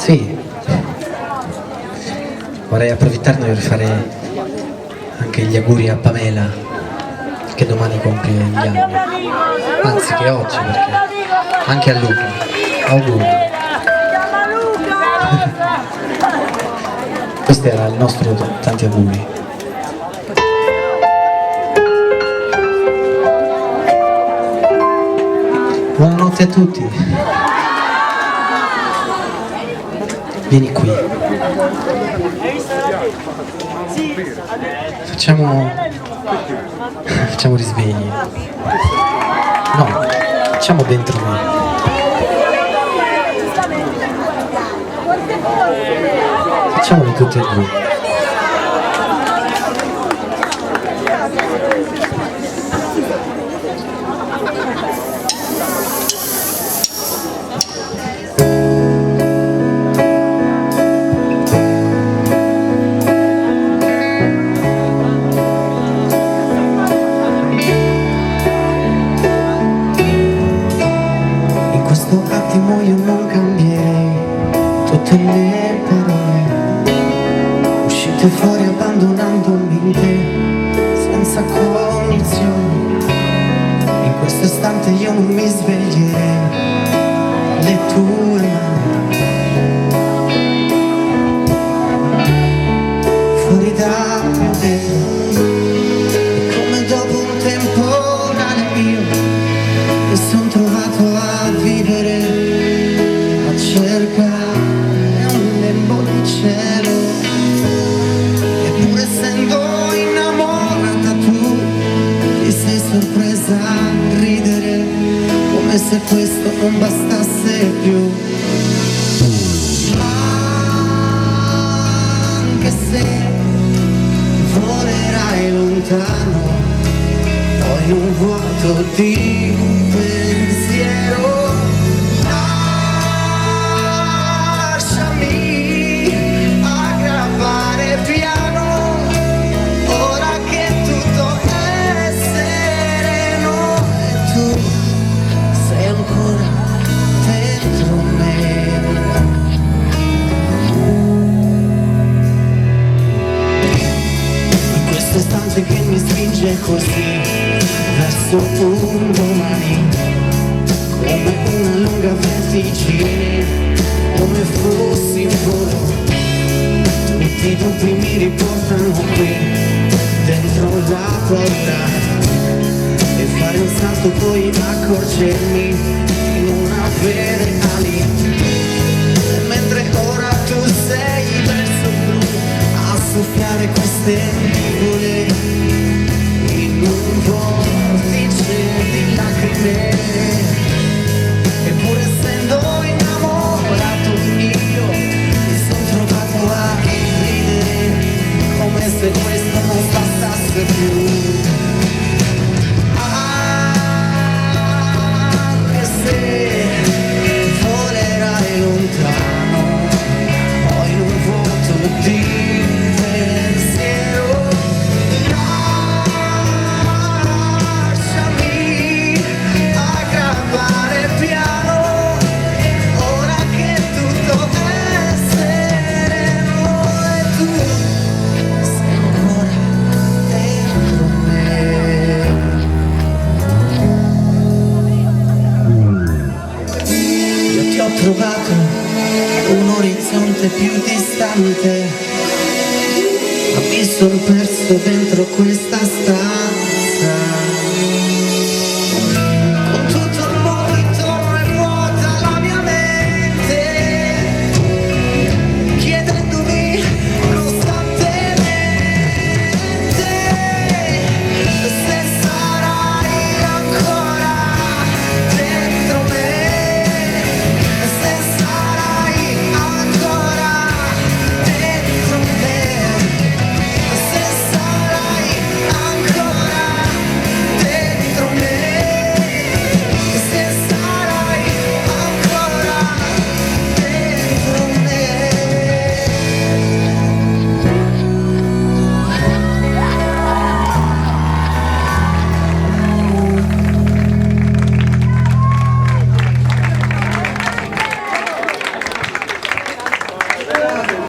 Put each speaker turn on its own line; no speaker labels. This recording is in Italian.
Sì, vorrei approfittarne per fare anche gli auguri a Pamela, che domani compie gli anni, anzi che oggi, perché anche a Luca, auguri. Questo era il nostro tanti auguri. Buonanotte a tutti. Vieni qui. Facciamo risvegli. No, facciamo dentro me. Facciamoli tutti e due. Io non cambierei tutte le parole uscite fuori abbandonandomi in te senza condizioni. In questo istante io non mi sveglierei le tue mani fuori da te. E come dopo un temporale io mi son trovato a vivere cercare un lembo di cielo, eppure essendo innamorata tu ti sei sorpresa a ridere come se questo non bastasse più. Anche se volerai lontano, poi in un vuoto di un pensiero che mi spinge così verso un domani, come una lunga vertigine, come fossi in volo. Tutti i dubbi mi riportano qui dentro la porta e fare un salto poi accorgermi di non avere ali. E mentre ora tu sei verso blu a soffiare queste nuvole in un vortice di lacrime, eppure essendo innamorato io mi son trovato a ridere come se questo non bastasse più. Anche se volerai lontano, poi in un vuoto di trovato un orizzonte più distante, ma mi sono perso dentro questa stanza.